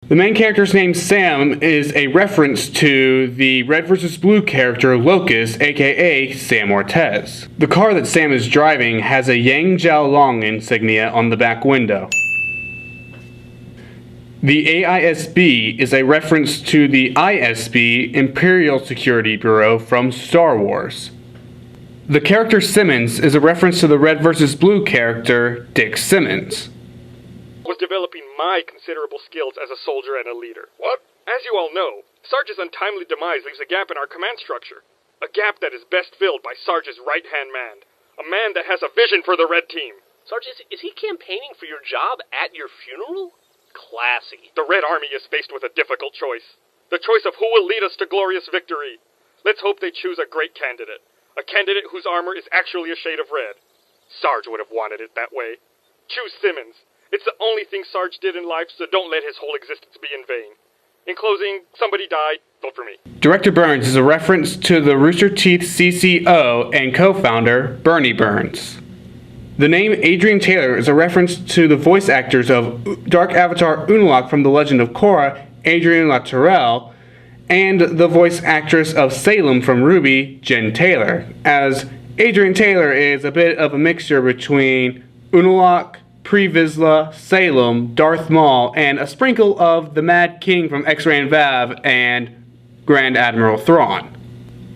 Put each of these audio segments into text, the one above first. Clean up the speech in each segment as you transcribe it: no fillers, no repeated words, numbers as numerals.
The main character's name, Sam, is a reference to the Red vs. Blue character, Locust, aka Sam Ortez. The car that Sam is driving has a Yang Jiao Long insignia on the back window. The AISB is a reference to the ISB, Imperial Security Bureau, from Star Wars. The character Simmons is a reference to the Red vs. Blue character, Dick Simmons. Was developing my considerable skills as a soldier and a leader. What? As you all know, Sarge's untimely demise leaves a gap in our command structure. A gap that is best filled by Sarge's right-hand man. A man that has a vision for the Red Team. Sarge, is he campaigning for your job at your funeral? Classy. The Red Army is faced with a difficult choice. The choice of who will lead us to glorious victory. Let's hope they choose a great candidate. A candidate whose armor is actually a shade of red. Sarge would have wanted it that way. Choose Simmons. It's the only thing Sarge did in life, so don't let his whole existence be in vain. In closing, somebody died, vote for me. Director Burns is a reference to the Rooster Teeth CCO and co-founder, Bernie Burns. The name Adrian Taylor is a reference to the voice actors of Dark Avatar Unalaq from The Legend of Korra, Adrian LaTourelle, and the voice actress of Salem from RWBY, Jen Taylor, as Adrian Taylor is a bit of a mixture between Unalaq, Pre Vizsla, Salem, Darth Maul, and a sprinkle of the Mad King from X-Ray and Vav and Grand Admiral Thrawn.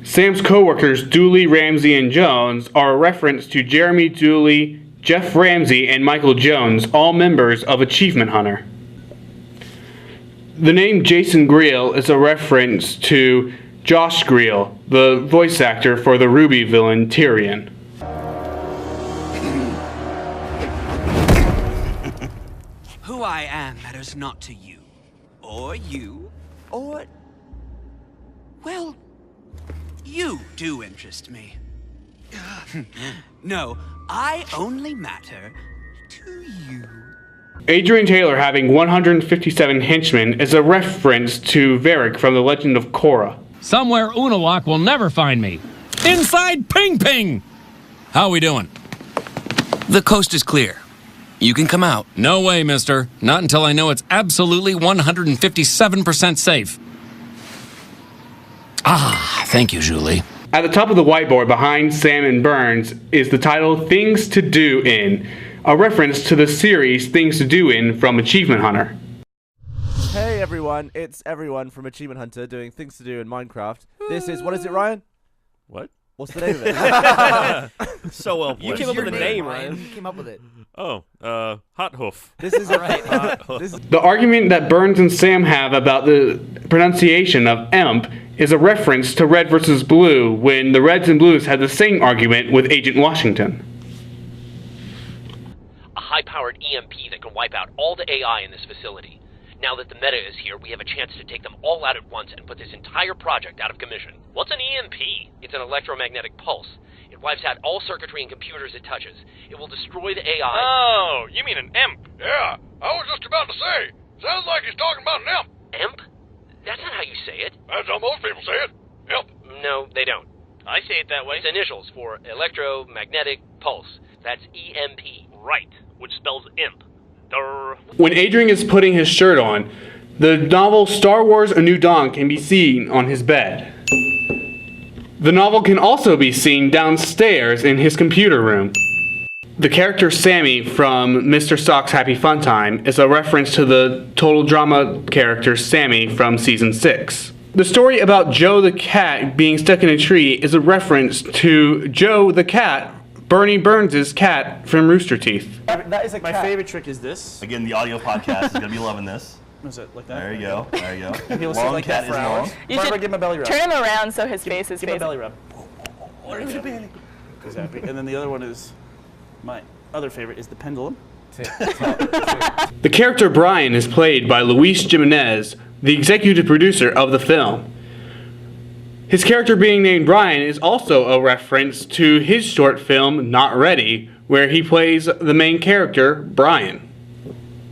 Sam's co-workers Dooley, Ramsey, and Jones are a reference to Jeremy Dooley, Jeff Ramsey, and Michael Jones, all members of Achievement Hunter. The name Jason Greel is a reference to Josh Greel, the voice actor for the RWBY villain Tyrion. Who I am matters not to you, or you, or... well, you do interest me. No, I only matter to you. Adrian Taylor having 157 henchmen is a reference to Varric from The Legend of Korra. Somewhere Unalaq will never find me. Inside Ping Ping! How we doing? The coast is clear. You can come out. No way, mister. Not until I know it's absolutely 157% safe. Ah, thank you, Julie. At the top of the whiteboard behind Sam and Burns is the title Things to Do In, a reference to the series Things to Do In from Achievement Hunter. Hey everyone, it's everyone from Achievement Hunter doing Things to Do in Minecraft. This is, what is it, Ryan? What? What's the name of it? So well played. You came up with the name, Ryan. You came up with it. Oh, Hot Hoof. This is Right. this is The argument that Burns and Sam have about the pronunciation of EMP is a reference to Red vs. Blue when the Reds and Blues had the same argument with Agent Washington. A high-powered EMP that can wipe out all the AI in this facility. Now that the meta is here, we have a chance to take them all out at once and put this entire project out of commission. What's an EMP? It's an electromagnetic pulse. It wipes out all circuitry and computers it touches. It will destroy the AI. Oh, you mean an imp? Yeah, I was just about to say. Sounds like he's talking about an imp. Imp? That's not how you say it. That's how most people say it. Imp. No, they don't. I say it that way. It's initials for electromagnetic pulse. That's EMP. Right, which spells imp. Durr. When Adrian is putting his shirt on, the novel Star Wars A New Dawn can be seen on his bed. The novel can also be seen downstairs in his computer room. The character Sammy from Mr. Sock's Happy Fun Time is a reference to the total drama character Sammy from Season 6. The story about Joe the cat being stuck in a tree is a reference to Joe the cat, Bernie Burns' cat from Rooster Teeth. that is a My cat. favorite trick is this. Again, the audio podcast is going to be loving this. Is it like that? There you go. There you go. And he'll sit Long like cat that for is long. hours. You Barbara, should give him a belly rub. Turn him around so his face is Give him a facing. belly rub. Exactly. And then the other one is, my other favorite is the pendulum. The character Brian is played by Luis Jimenez, the executive producer of the film. His character being named Brian is also a reference to his short film Not Ready, where he plays the main character, Brian.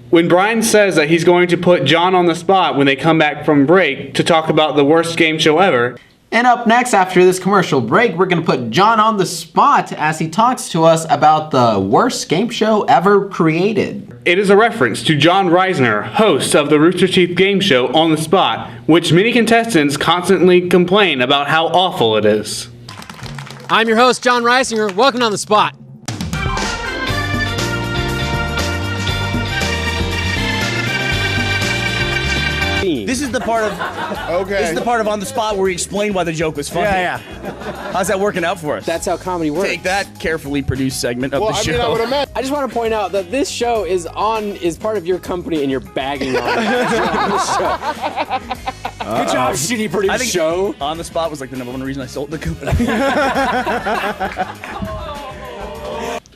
When Brian says that he's going to put John on the spot when they come back from break to talk about the worst game show ever, And up next, after this commercial break, we're going to put John on the spot as he talks to us about the worst game show ever created. It is a reference to John Reisner, host of the Rooster Teeth game show On the Spot, which many contestants constantly complain about how awful it is. I'm your host, John Reisinger. Welcome On the Spot. This is the part of This is the part of On the Spot where we explain why the joke was funny. Yeah. How's that working out for us? That's how comedy works. Take that carefully produced segment of the show. I just want to point out that this show is part of your company and you're bagging on this show. Good job, shitty produced show. On the Spot was like the #1 reason I sold the company.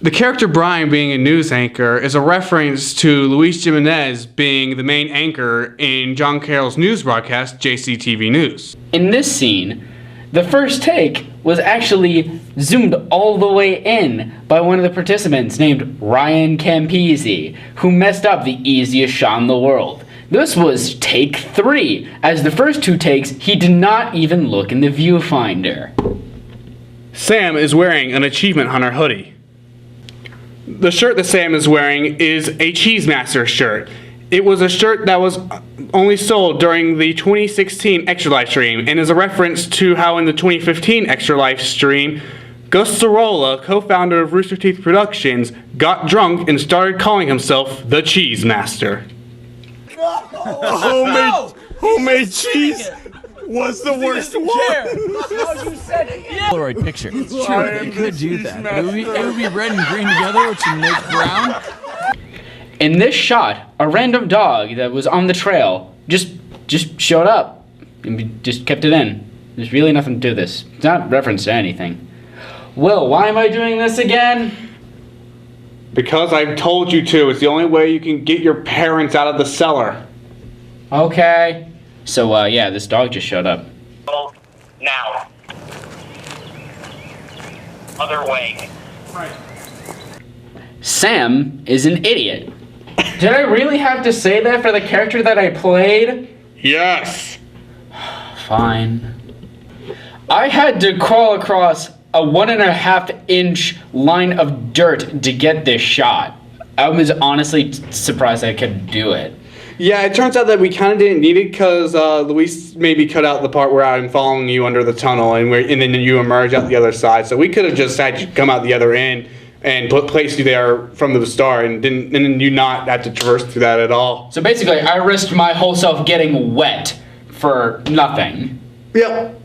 The character Brian being a news anchor is a reference to Luis Jimenez being the main anchor in John Carroll's news broadcast, JCTV News. In this scene, the first take was actually zoomed all the way in by one of the participants named Ryan Campisi, who messed up the easiest shot in the world. This was take 3, as the first 2 takes he did not even look in the viewfinder. Sam is wearing an Achievement Hunter hoodie. The shirt that Sam is wearing is a Cheese Master shirt. It was a shirt that was only sold during the 2016 Extra Life stream and is a reference to how in the 2015 Extra Life stream, Gus Sorolla, co-founder of Rooster Teeth Productions, got drunk and started calling himself the Cheese Master. Homemade cheese was the worst one. Polaroid picture. It's true. You could do that. It would be red and green together, which would make brown. In this shot, a random dog that was on the trail just showed up and we just kept it in. There's really nothing to this. It's not reference to anything. Will, why am I doing this again? Because I've told you to. It's the only way you can get your parents out of the cellar. Okay. So, yeah, this dog just showed up. Now. Other way. Sam is an idiot. Did I really have to say that for the character that I played? Yes. Fine. I had to crawl across a 1.5-inch line of dirt to get this shot. I was honestly surprised I could do it. Yeah, it turns out that we kind of didn't need it because Luis maybe cut out the part where I'm following you under the tunnel and then you emerge out the other side. So we could have just had you come out the other end and placed you there from the start and then you not have to traverse through that at all. So basically, I risked my whole self getting wet for nothing. Yep.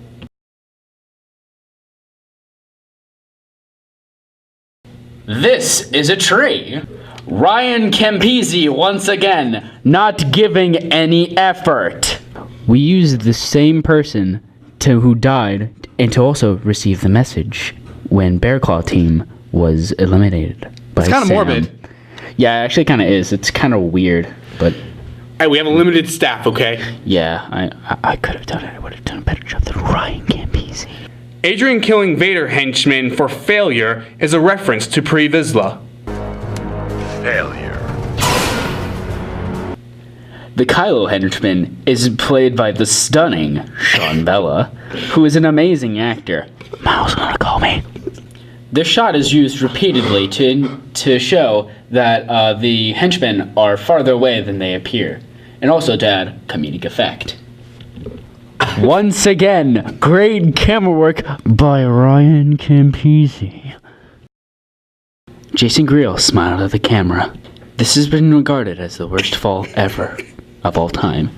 This is a tree. Ryan Campisi once again, not giving any effort. We used the same person who died and to also receive the message when Bear Claw team was eliminated. It's kind of morbid. Yeah, it actually kind of is. It's kind of weird, but... Hey, we have a limited staff, okay? Yeah, I could have done it. I would have done a better job than Ryan Campisi. Adrian killing Vader henchman for failure is a reference to Pre Vizsla. Failure. The Kylo henchman is played by the stunning Sean Bella, who is an amazing actor. Miles gonna call me. This shot is used repeatedly to show that the henchmen are farther away than they appear, and also to add comedic effect. Once again, great camera work by Ryan Campisi. Jason Griel smiled at the camera. This has been regarded as the worst fall ever of all time.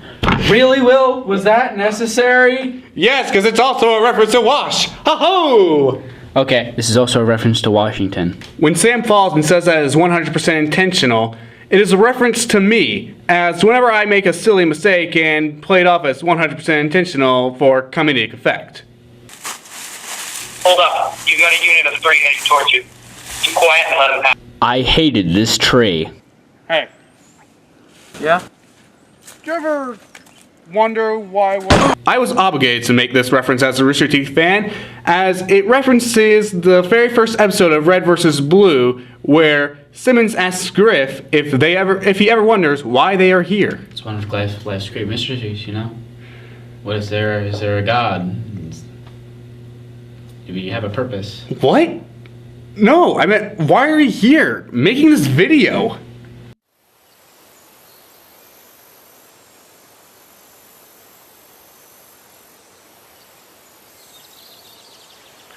Really, Will? Was that necessary? Yes, because it's also a reference to Wash. Ho-ho! Okay, this is also a reference to Washington. When Sam falls and says that it's 100% intentional, it is a reference to me, as whenever I make a silly mistake and play it off as 100% intentional for comedic effect. Hold up. You got a unit of 3 heading towards you. Be quiet and let them pass. I hated this tree. Hey. Yeah? Do you ever wonder why I was obligated to make this reference as a Rooster Teeth fan, as it references the very first episode of Red vs. Blue, where Simmons asks Griff if he ever wonders why they are here. It's one of life's great mysteries, you know? What is there? Is there a God? You have a purpose. What? No, I meant, why are you here making this video?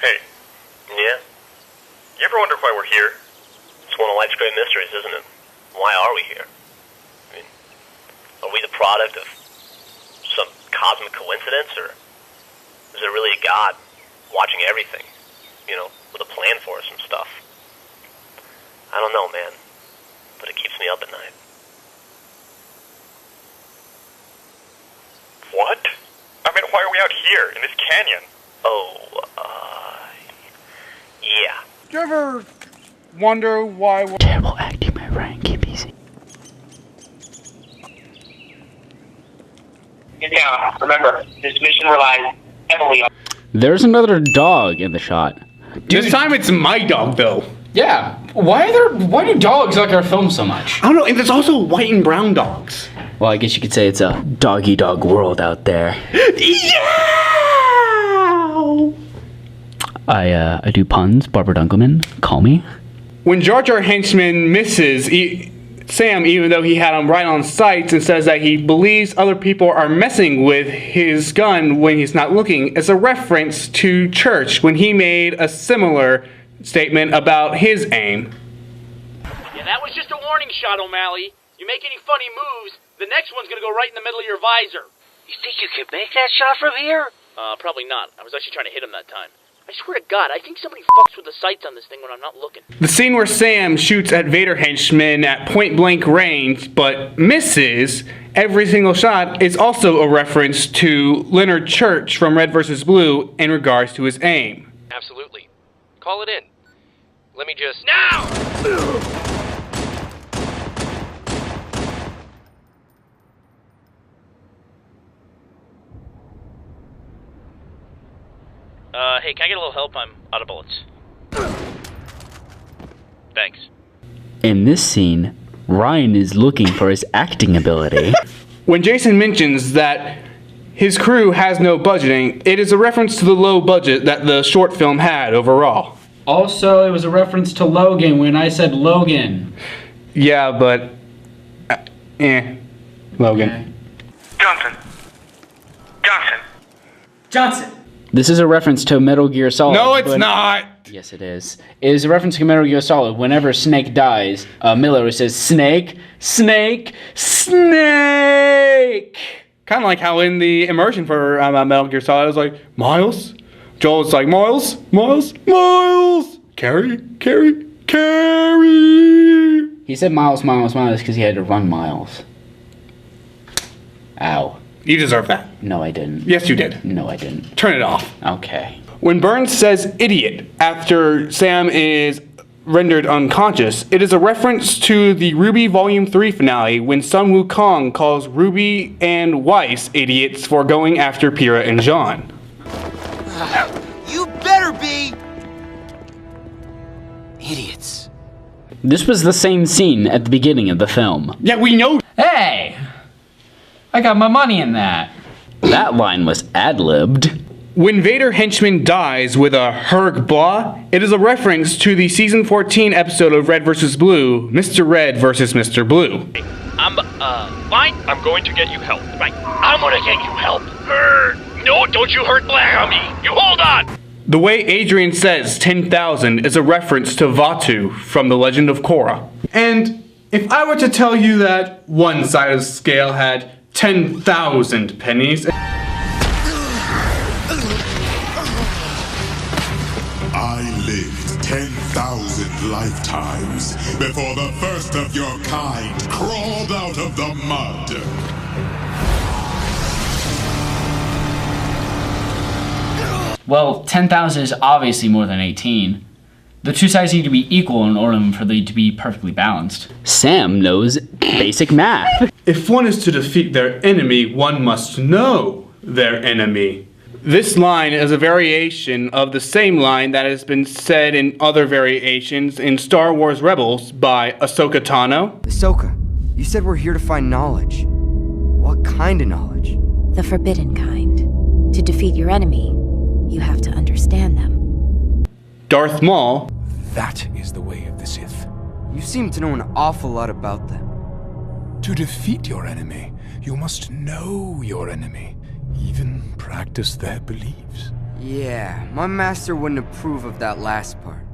Hey. Yeah? You ever wonder why we're here? It's one of life's great mysteries, isn't it? Why are we here? I mean, are we the product of some cosmic coincidence, or is there really a God watching everything? You know, with a plan for us and stuff. I don't know, man. But it keeps me up at night. What? I mean, why are we out here, in this canyon? Yeah. Do you ever wonder why we're... Terrible acting by Ryan Kibisi. Yeah, remember, this mission relies heavily on... There's another dog in the shot. This time it's my dog, though. Yeah. Why do dogs like our film so much? I don't know, and there's also white and brown dogs. Well, I guess you could say it's a doggy dog world out there. Yeah! I do puns. Barbara Dunkelman, call me. When Jar Jar Henchman misses Sam, even though he had him right on sights, and says that he believes other people are messing with his gun when he's not looking, is a reference to Church when he made a similar statement about his aim. Yeah, that was just a warning shot, O'Malley. You make any funny moves, the next one's gonna go right in the middle of your visor. You think you could make that shot from here? Probably not. I was actually trying to hit him that time. I swear to God, I think somebody fucks with the sights on this thing when I'm not looking. The scene where Sam shoots at Vader Henchman at point-blank range, but misses every single shot, is also a reference to Leonard Church from Red vs. Blue in regards to his aim. Absolutely. Call it in. Let me just... Now! Hey, can I get a little help? I'm out of bullets. Thanks. In this scene, Ryan is looking for his acting ability. When Jason mentions that his crew has no budgeting, it is a reference to the low budget that the short film had overall. Also, it was a reference to Logan when I said Logan. Yeah, but... Logan. Okay. Johnson! This is a reference to Metal Gear Solid. No, it's not! Yes, it is. It is a reference to Metal Gear Solid. Whenever Snake dies, Miller says, Snake, Snake, Snake! Kind of like how in the immersion for Metal Gear Solid, I was like, Miles? Joel's like, Miles, Miles, Miles! Carrie, Carrie, Carrie! He said Miles, Miles, Miles because he had to run miles. Ow. You deserve that. No, I didn't. Yes, you did. No, I didn't. Turn it off. Okay. When Burns says idiot after Sam is rendered unconscious, it is a reference to the Ruby Volume 3 finale when Sun Wukong calls Ruby and Weiss idiots for going after Pyrrha and Jean. You better be idiots. This was the same scene at the beginning of the film. Yeah, we know. Hey! I got my money in that. That line was ad-libbed. When Vader Henchman dies with a Herg Blah, it is a reference to the Season 14 episode of Red vs. Blue, Mr. Red vs. Mr. Blue. I'm, fine. I'm going to get you help. Right. I'm gonna get you help. No, don't you hurt Black on me. You hold on. The way Adrian says 10,000 is a reference to Vaatu from The Legend of Korra. And if I were to tell you that one side of the scale had 10,000 pennies... I lived 10,000 lifetimes before the first of your kind crawled out of the mud. Well, 10,000 is obviously more than 18. The two sides need to be equal in order for them to be perfectly balanced. Sam knows basic math. If one is to defeat their enemy, one must know their enemy. This line is a variation of the same line that has been said in other variations in Star Wars Rebels by Ahsoka Tano. Ahsoka, you said we're here to find knowledge. What kind of knowledge? The forbidden kind. To defeat your enemy, you have to understand them. Darth Maul. That is the way of the Sith. You seem to know an awful lot about them. To defeat your enemy, you must know your enemy, even practice their beliefs. Yeah, my master wouldn't approve of that last part.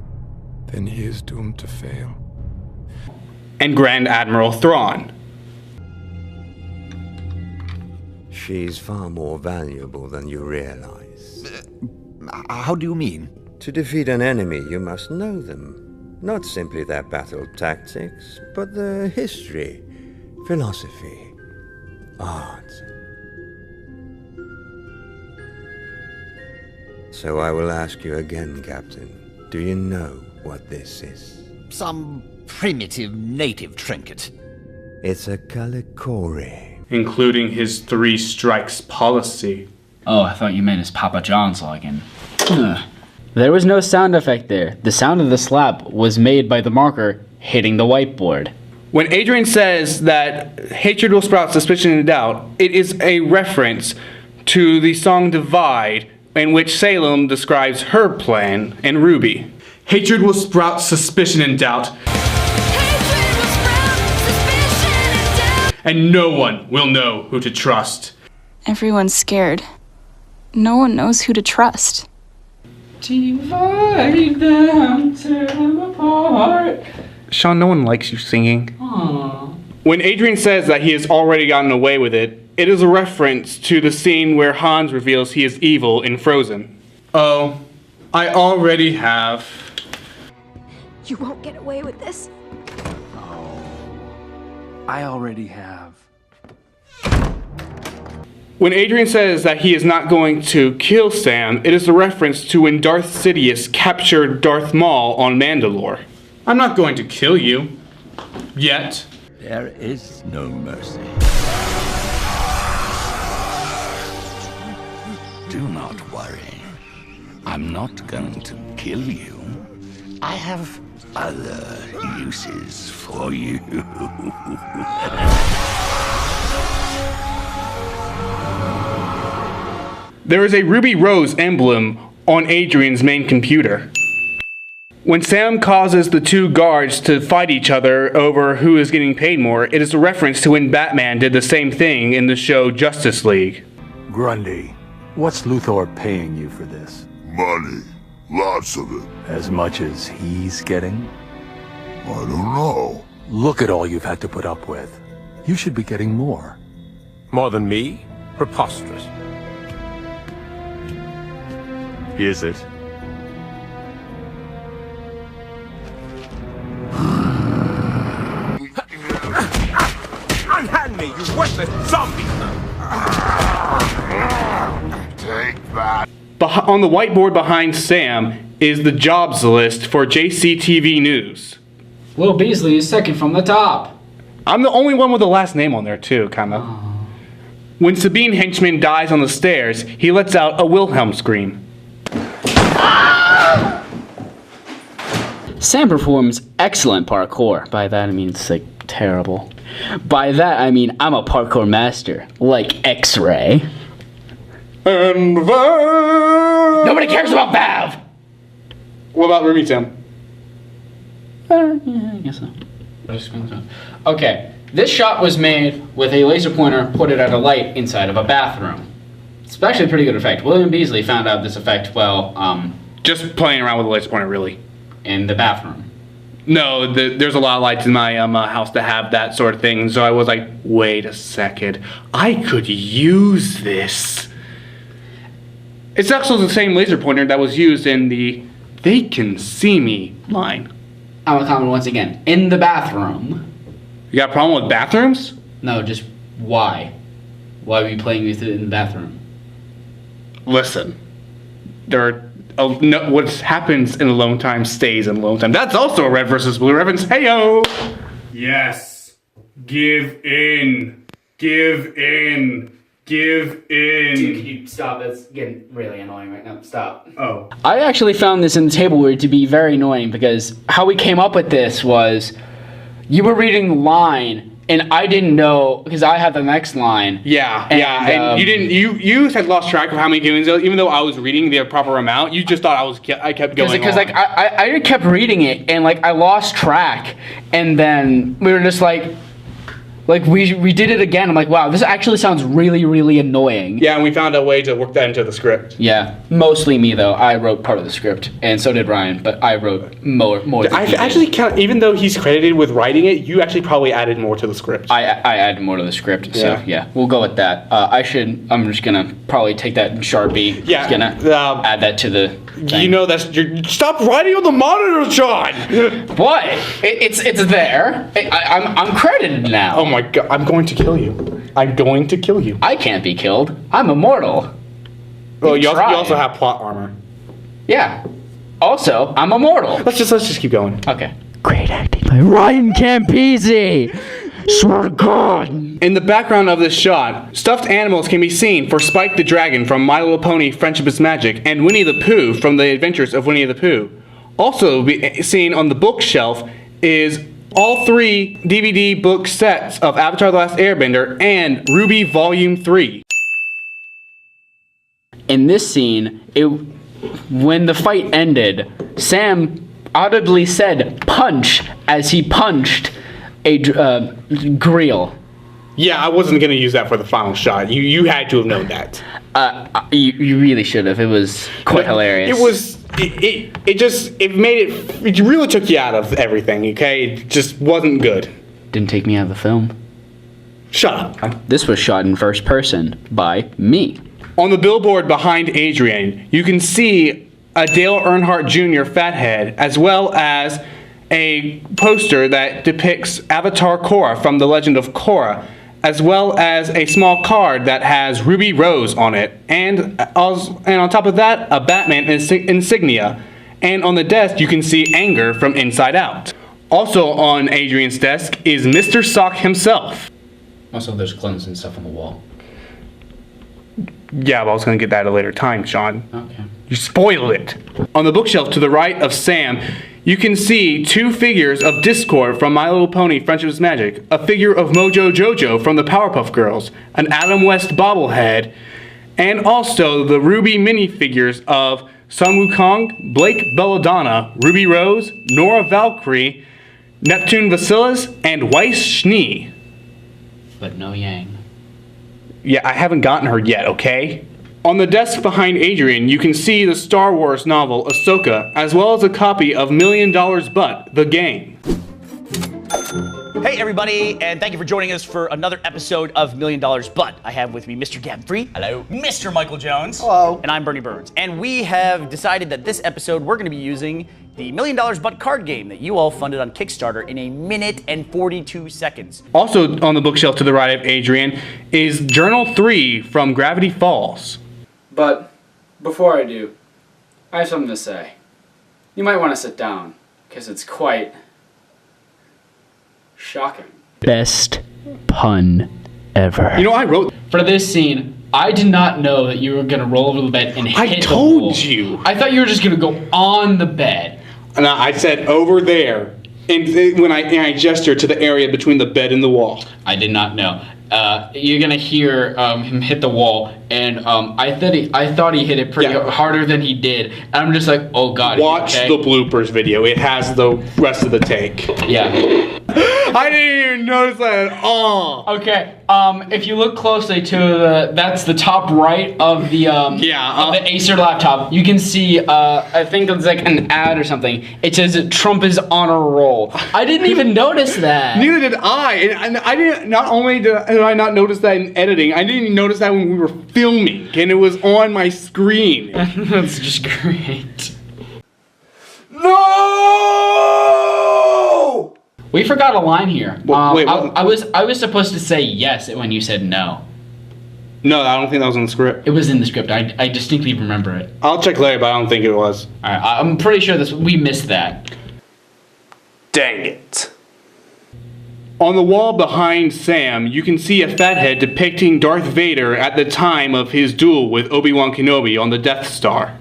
Then he is doomed to fail. And Grand Admiral Thrawn. She's far more valuable than you realize. How do you mean? To defeat an enemy, you must know them. Not simply their battle tactics, but their history, philosophy, art. So I will ask you again, Captain. Do you know what this is? Some primitive native trinket. It's a Kalikori. Including his 3 strikes policy. Oh, I thought you meant his Papa John's login. There was no sound effect there. The sound of the slap was made by the marker hitting the whiteboard. When Adrian says that hatred will sprout suspicion and doubt, it is a reference to the song Divide, in which Salem describes her plan and Ruby. Hatred will sprout suspicion and doubt. And no one will know who to trust. Everyone's scared. No one knows who to trust. Divide them, tear them apart. Sean, no one likes you singing. Aww. When Adrian says that he has already gotten away with it, it is a reference to the scene where Hans reveals he is evil in Frozen. Oh, I already have. You won't get away with this. I already have. When Adrian says that he is not going to kill Sam, it is a reference to when Darth Sidious captured Darth Maul on Mandalore. I'm not going to kill you. Yet. There is no mercy. Do not worry. I'm not going to kill you. I have other uses for you. There is a Ruby Rose emblem on Adrian's main computer. When Sam causes the 2 guards to fight each other over who is getting paid more, it is a reference to when Batman did the same thing in the show Justice League. Grundy, what's Luthor paying you for this? Money. Lots of it. As much as he's getting? I don't know. Look at all you've had to put up with. You should be getting more. More than me? Preposterous. Is it? Unhand me, you worthless zombie! Take that. On the whiteboard behind Sam is the jobs list for JCTV News. Will Beasley is second from the top. I'm the only one with the last name on there too, kinda. When Sabine Henchman dies on the stairs, he lets out a Wilhelm scream. Sam performs excellent parkour. By that I mean it's like terrible. By that I mean I'm a parkour master, like X-Ray. And Vav! Nobody cares about Vav! What about Ruby, Sam? Yeah, I guess so. Okay, this shot was made with a laser pointer put it at a light inside of a bathroom. It's actually a pretty good effect. William Beasley found out this effect while, just playing around with a laser pointer, really. In the bathroom. No, there's a lot of lights in my house that have that sort of thing, so I was like, wait a second, I could use this. It's actually the same laser pointer that was used in the "They Can See Me" line. I'm a comment once again. In the bathroom. You got a problem with bathrooms? No, just why? Why were you playing with it in the bathroom? Listen, what happens in alone time stays in alone time. That's also a red versus blue reference. Heyo! Yes. Give in. Give in. Give in. Dude, can you stop? That's getting really annoying right now. Stop. Oh. I actually found this in the table word to be very annoying because how we came up with this was you were reading the line And I didn't know because I had the next line. Yeah, and you didn't. You had lost track of how many viewings, even though I was reading the proper amount. You just thought I kept going. Because like I kept reading it and like I lost track, and then we were just like we did it again. I'm like, wow, this actually sounds really, really annoying. Yeah, and we found a way to work that into the script. Yeah, mostly me though. I wrote part of the script, and so did Ryan. But I wrote more. Than I actually count, even though he's credited with writing it, you actually probably added more to the script. I added more to the script. So yeah, we'll go with that. I'm just gonna probably take that in Sharpie. Yeah, just gonna add that to the thing. You know stop writing on the monitor, John. What? It's there. I'm credited now. Oh my god! I'm going to kill you. I'm going to kill you. I can't be killed. I'm immortal. Well, you also have plot armor. Yeah. Also, I'm immortal. Let's just keep going. Okay. Great acting by Ryan Campese. Swear to God. In the background of this shot, stuffed animals can be seen for Spike the Dragon from My Little Pony Friendship is Magic and Winnie the Pooh from The Adventures of Winnie the Pooh. Also seen on the bookshelf is all 3 DVD book sets of Avatar The Last Airbender and RWBY Volume 3. In this scene, when the fight ended, Sam audibly said punch as he punched a Greel. Yeah, I wasn't going to use that for the final shot. You had to have known that. You really should have. It was quite hilarious. It really took you out of everything, okay? It just wasn't good. Didn't take me out of the film. Shut up. This was shot in first person by me. On the billboard behind Adrian, you can see a Dale Earnhardt Jr. fathead, as well as a poster that depicts Avatar Korra from The Legend of Korra, as well as a small card that has Ruby Rose on it, and on top of that, a Batman insignia. And on the desk, you can see Anger from Inside Out. Also on Adrian's desk is Mr. Sock himself. Also, there's clones and stuff on the wall. Yeah, but I was going to get that at a later time, Sean. Okay. You spoiled it. On the bookshelf to the right of Sam, you can see 2 figures of Discord from My Little Pony Friendship is Magic, a figure of Mojo Jojo from the Powerpuff Girls, an Adam West bobblehead, and also the RWBY minifigures of Sun Wukong, Blake Belladonna, Ruby Rose, Nora Valkyrie, Neptune Vasilis, and Weiss Schnee. But no Yang. Yeah, I haven't gotten her yet, okay? On the desk behind Adrian, you can see the Star Wars novel Ahsoka, as well as a copy of $1 Million Butt, the game. Hey everybody, and thank you for joining us for another episode of $1 Million Butt. I have with me Mr. Gab Free. Hello. Mr. Michael Jones. Hello. And I'm Bernie Burns. And we have decided that this episode we're going to be using the $1 Million Butt card game that you all funded on Kickstarter in 1 minute and 42 seconds. Also on the bookshelf to the right of Adrian is Journal 3 from Gravity Falls. But before I do, I have something to say. You might want to sit down, because it's quite shocking. Best pun ever. You know, I wrote for this scene. I did not know that you were gonna roll over the bed and hit the wall. I told you. I thought you were just gonna go on the bed. And I said over there, and when I gestured to the area between the bed and the wall. I did not know. You're gonna hear him hit the wall, and I thought he hit it pretty harder than he did. And I'm just like, oh god. Watch the bloopers video. It has the rest of the take. Yeah. I didn't even notice that at all. Okay. If you look closely to that's the top right of the of the Acer laptop. You can see I think it's like an ad or something. It says Trump is on a roll. I didn't even notice that. Neither did I. And I didn't. Not only did I not notice that in editing, I didn't even notice that when we were filming, and it was on my screen. That's just great. No! We forgot a line here. Wait, I was supposed to say yes when you said no. No, I don't think that was in the script. It was in the script. I distinctly remember it. I'll check later, but I don't think it was. All right, I'm pretty sure we missed that. Dang it. On the wall behind Sam, you can see a fathead depicting Darth Vader at the time of his duel with Obi-Wan Kenobi on the Death Star.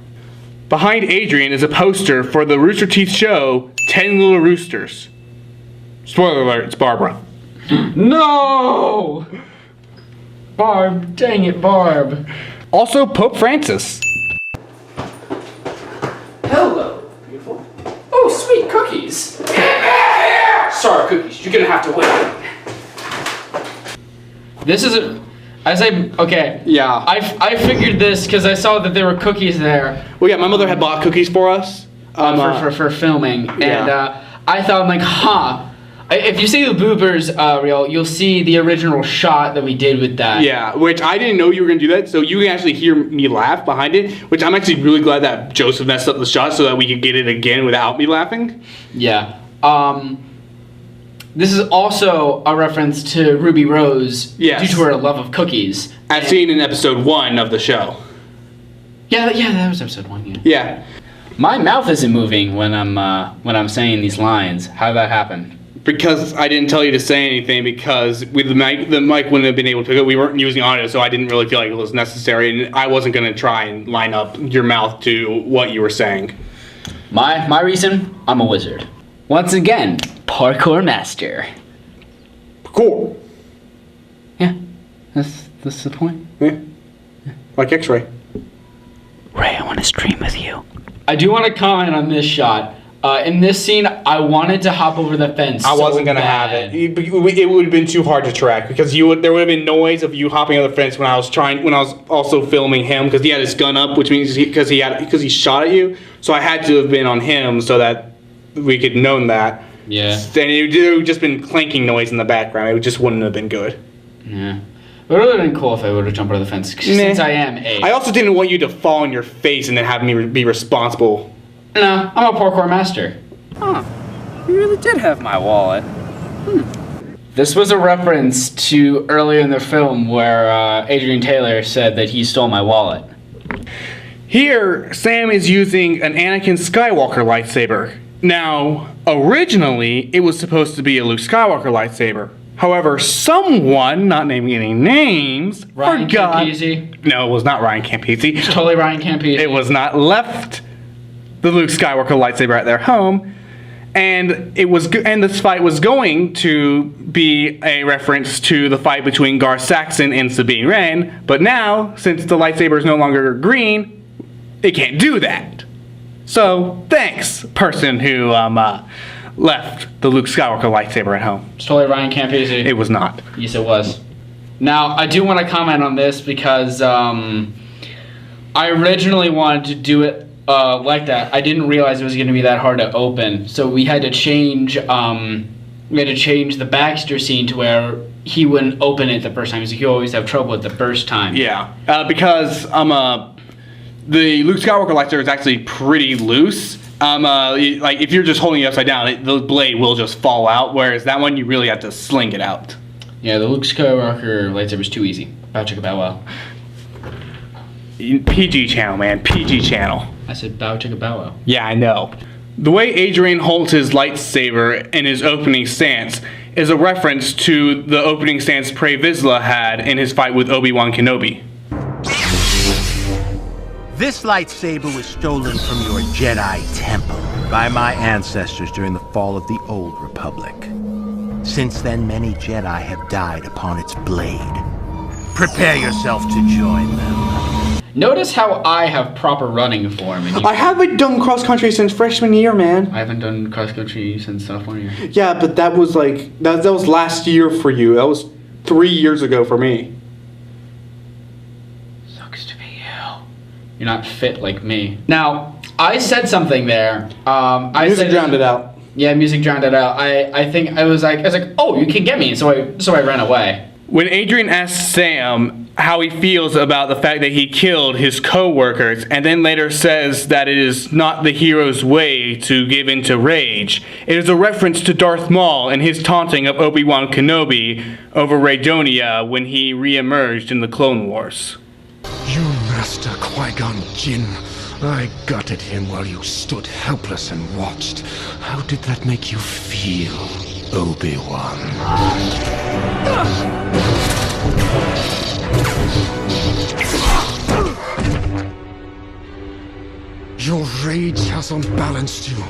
Behind Adrian is a poster for the Rooster Teeth show, 10 Little Roosters. Spoiler alert, it's Barbara. No! Barb, dang it, Barb. Also, Pope Francis. Hello, beautiful. Oh, sweet cookies. Sorry, cookies. You're gonna have to wait. This is a. Okay. Yeah. I figured this because I saw that there were cookies there. Well, yeah, my mother had bought cookies for us. For filming. Yeah. And I thought, I'm like, huh. If you see the bloopers reel, you'll see the original shot that we did with that. Yeah, which I didn't know you were going to do that, so you can actually hear me laugh behind it, which I'm actually really glad that Joseph messed up the shot so that we could get it again without me laughing. Yeah. This is also a reference to Ruby Rose due to her love of cookies. As seen in episode 1 of the show. Yeah, that was episode 1, yeah. Yeah. My mouth isn't moving when I'm saying these lines. How did that happen? Because I didn't tell you to say anything because with the mic wouldn't have been able to pick up. We weren't using audio, so I didn't really feel like it was necessary, and I wasn't going to try and line up your mouth to what you were saying. My reason? I'm a wizard. Once again, parkour master. Parkour. Yeah, that's the point. Yeah. Like X-Ray. Ray, I want to stream with you. I do want to comment on this shot. In this scene, I wanted to hop over the fence. I wasn't gonna have it. It would have been too hard to track because there would have been noise of you hopping over the fence when I was also filming him because he had his gun up, which means because he shot at you. So I had to have been on him so that we could known that. Yeah. Then it would have just been clanking noise in the background. It just wouldn't have been good. Yeah. It would have been cool if I would have jumped over the fence since I am a. I also didn't want you to fall on your face and then have me be responsible. No, I'm a parkour master. Huh. You really did have my wallet. This was a reference to earlier in the film where Adrian Taylor said that he stole my wallet. Here, Sam is using an Anakin Skywalker lightsaber. Now, originally, it was supposed to be a Luke Skywalker lightsaber. However, someone, not naming any names, Ryan forgot. Campese? No, it was not Ryan Campese. It's totally Ryan Campese. It was not left the Luke Skywalker lightsaber at their home, and this fight was going to be a reference to the fight between Gar Saxon and Sabine Wren, but now, since the lightsaber is no longer green, it can't do that. So, thanks, person who left the Luke Skywalker lightsaber at home. It's totally Ryan Campese. It was not. Yes, it was. Now, I do want to comment on this because I originally wanted to do it like that. I didn't realize it was going to be that hard to open, so we had to change. We had to change the Baxter scene to where he wouldn't open it the first time, because he always have trouble with the first time. Yeah, because the Luke Skywalker lightsaber is actually pretty loose. Like if you're just holding it upside down, the blade will just fall out. Whereas that one, you really have to sling it out. Yeah, the Luke Skywalker lightsaber is too easy. Bow chicka bow wow. PG channel, man. PG channel. I said bow chicka bow wow. Yeah, I know. The way Adrian holds his lightsaber in his opening stance is a reference to the opening stance Pre Vizsla had in his fight with Obi-Wan Kenobi. This lightsaber was stolen from your Jedi temple by my ancestors during the fall of the Old Republic. Since then, many Jedi have died upon its blade. Prepare yourself to join them. Notice how I have proper running form. I haven't done cross-country since freshman year, man. I haven't done cross-country since sophomore year. Yeah, but that was like, that was last year for you. That was 3 years ago for me. Sucks to be you. You're not fit like me. Now, I said something there. Music drowned it out. Yeah, music drowned it out. I think I was like, oh, you can get me. So I ran away. When Adrian asks Sam how he feels about the fact that he killed his co-workers and then later says that it is not the hero's way to give in to rage, it is a reference to Darth Maul and his taunting of Obi-Wan Kenobi over Raydonia when he re-emerged in the Clone Wars. You Master Qui-Gon Jinn. I gutted him while you stood helpless and watched. How did that make you feel, Obi-Wan? Your rage has unbalanced you.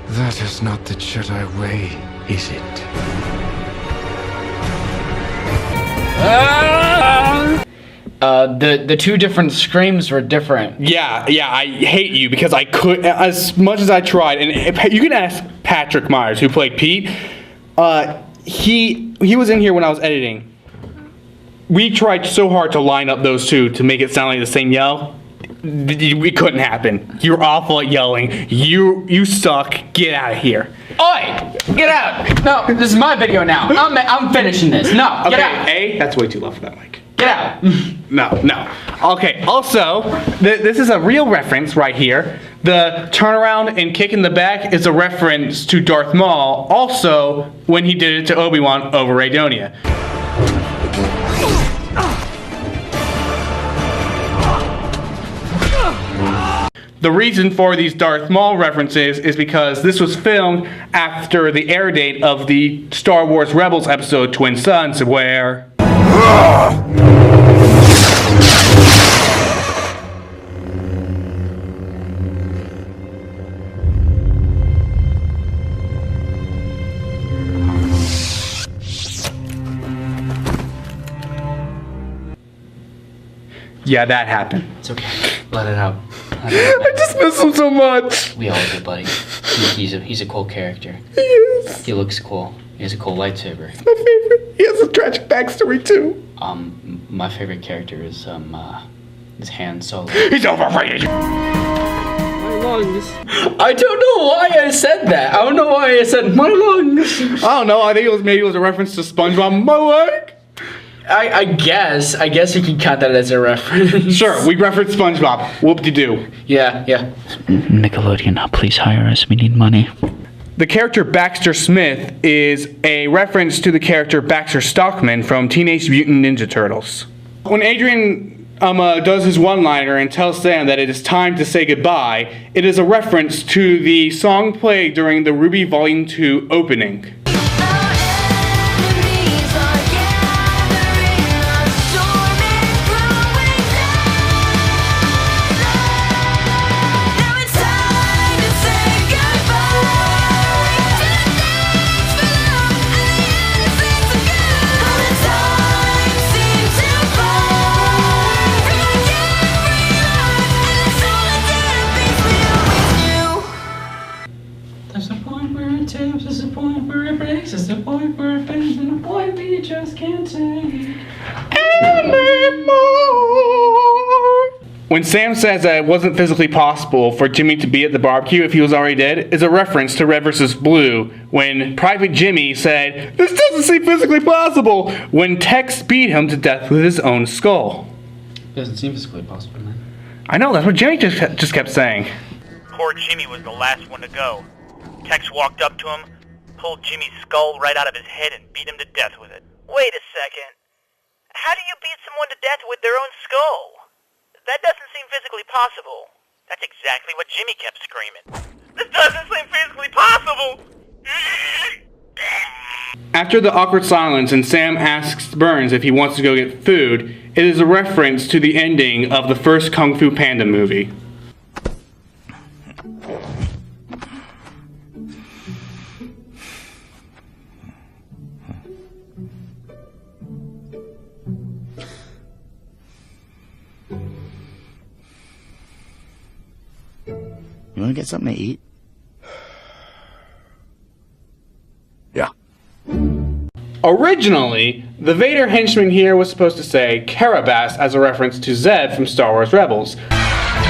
That is not the Jedi way, is it? The two different screams were different. Yeah, I hate you because I could, as much as I tried, and you can ask Patrick Myers, who played Pete. He was in here when I was editing. We tried so hard to line up those two to make it sound like the same yell. It couldn't happen. You're awful at yelling. You suck. Get out of here. Oi! Get out! No, this is my video now. I'm finishing this. No, get out. A, that's way too loud for that mic. Get out. No. Okay, also, this is a real reference right here. The turnaround and kick in the back is a reference to Darth Maul, also when he did it to Obi-Wan over Raydonia. The reason for these Darth Maul references is because this was filmed after the air date of the Star Wars Rebels episode Twin Suns, where... Yeah, that happened. It's okay. Let it out. I just miss him so much. We all do, buddy. He's a cool character. He is. He looks cool. He has a cool lightsaber. It's my favorite. He has a tragic backstory too. My favorite character is Han Solo. He's overrated. My lungs. I don't know why I said that. I don't know why I said my lungs. I don't know. I think maybe it was a reference to SpongeBob. My leg. I guess you can count that as a reference. Sure, we referenced SpongeBob. Whoop-de-doo. Yeah. Nickelodeon, please hire us. We need money. The character Baxter Smith is a reference to the character Baxter Stockman from Teenage Mutant Ninja Turtles. When Adrian does his one-liner and tells Sam that it is time to say goodbye, it is a reference to the song played during the RWBY Volume 2 opening. There's a point where it taps, there's a point where it breaks, there's a point where it bends, and a point we just can't take anymore. When Sam says that it wasn't physically possible for Jimmy to be at the barbecue if he was already dead, is a reference to Red vs. Blue, when Private Jimmy said, "This doesn't seem physically possible," when Tex beat him to death with his own skull. Doesn't seem physically possible, man. I know, that's what Jimmy just kept saying. Poor Jimmy was the last one to go. Tex walked up to him, pulled Jimmy's skull right out of his head and beat him to death with it. Wait a second. How do you beat someone to death with their own skull? That doesn't seem physically possible. That's exactly what Jimmy kept screaming. This doesn't seem physically possible! After the awkward silence and Sam asks Burns if he wants to go get food, it is a reference to the ending of the first Kung Fu Panda movie. You want to get something to eat? Yeah. Originally, the Vader henchman here was supposed to say Carabas as a reference to Zed from Star Wars Rebels.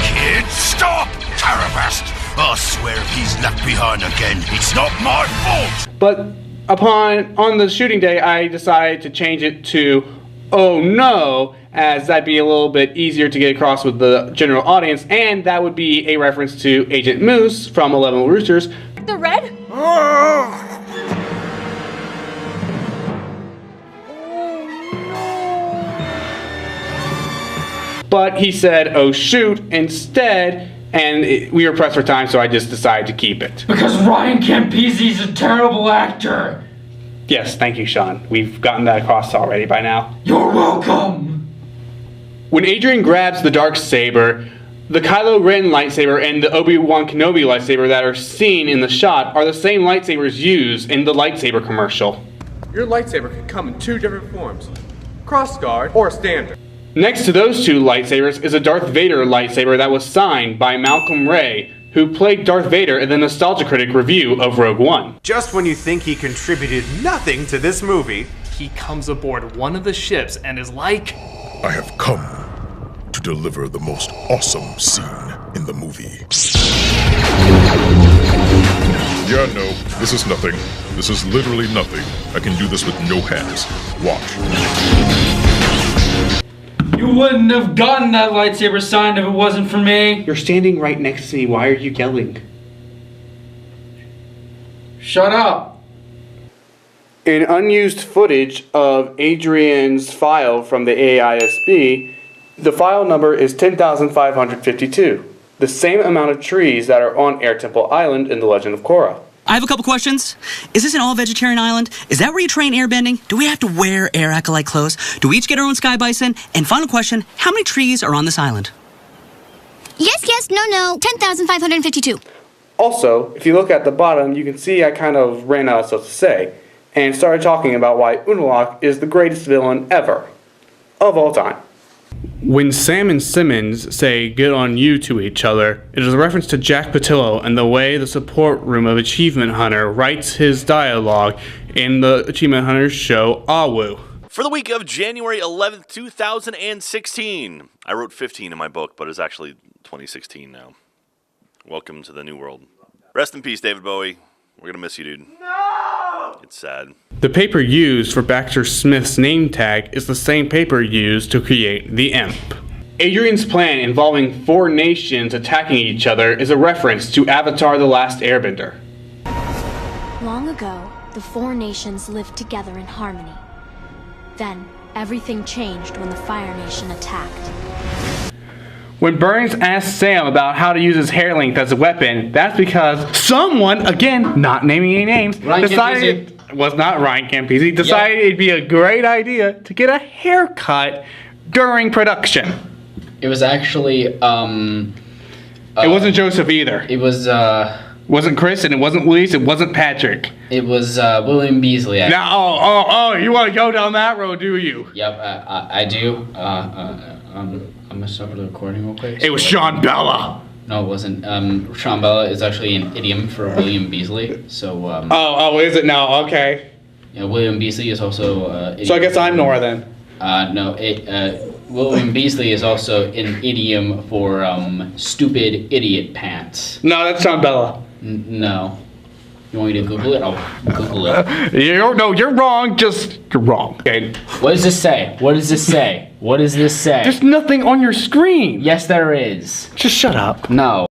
Kid, stop! Carabast! I swear if he's left behind again, it's not my fault! But on the shooting day, I decided to change it to "Oh no," as that'd be a little bit easier to get across with the general audience, and that would be a reference to Agent Moose from 11 Roosters. The red? But he said, "Oh shoot," instead, and we were pressed for time, so I just decided to keep it. Because Ryan Campisi's a terrible actor. Yes, thank you, Sean. We've gotten that across already by now. You're welcome. When Adrian grabs the Darksaber, the Kylo Ren lightsaber and the Obi-Wan Kenobi lightsaber that are seen in the shot are the same lightsabers used in the lightsaber commercial. Your lightsaber can come in two different forms. crossguard, or standard. Next to those two lightsabers is a Darth Vader lightsaber that was signed by Malcolm Ray, who played Darth Vader in the Nostalgia Critic review of Rogue One. Just when you think he contributed nothing to this movie, he comes aboard one of the ships and is like, I have come to deliver the most awesome scene in the movie. Yeah, no, this is nothing. This is literally nothing. I can do this with no hands. Watch. You wouldn't have gotten that lightsaber signed if it wasn't for me. You're standing right next to me. Why are you yelling? Shut up. In unused footage of Adrian's file from the AISB, the file number is 10,552. The same amount of trees that are on Air Temple Island in The Legend of Korra. I have a couple questions. Is this an all-vegetarian island? Is that where you train airbending? Do we have to wear air acolyte clothes? Do we each get our own sky bison? And final question, how many trees are on this island? Yes, no, 10,552. Also, if you look at the bottom, you can see I kind of ran out of stuff to say, and started talking about why Unalaq is the greatest villain ever, of all time. When Sam and Simmons say good on you to each other, it is a reference to Jack Patillo and the way the support room of Achievement Hunter writes his dialogue in the Achievement Hunter show Awu. For the week of January 11th, 2016. I wrote 15 in my book, but it's actually 2016 now. Welcome to the new world. Rest in peace, David Bowie. We're gonna miss you, dude. No! It's sad. The paper used for Baxter Smith's name tag is the same paper used to create the Imp. Adrian's plan involving 4 nations attacking each other is a reference to Avatar: The Last Airbender. Long ago, the 4 nations lived together in harmony. Then, everything changed when the Fire Nation attacked. When Burns asked Sam about how to use his hair length as a weapon, that's because someone, again, not naming any names, decided was not Ryan Campisi, decided it'd be a great idea to get a haircut during production. It was actually, it wasn't Joseph either. It was, wasn't Chris, and it wasn't Luis, it wasn't Patrick. It was, William Beasley. Actually. Now, you want to go down that road, do you? Yep, I do. I'm gonna stop the recording real quick. It was Sean Bella. No, it wasn't. Sean Bella is actually an idiom for William Beasley. So. Is it now? Okay. Yeah, William Beasley is also. So I guess I'm Nora then. No, William Beasley is also an idiom for stupid idiot pants. No, that's Sean Bella. No. You want me to Google it? I'll Google it. You're wrong. You're wrong. Okay. What does this say? What does this say? What does this say? There's nothing on your screen. Yes, there is. Just shut up. No.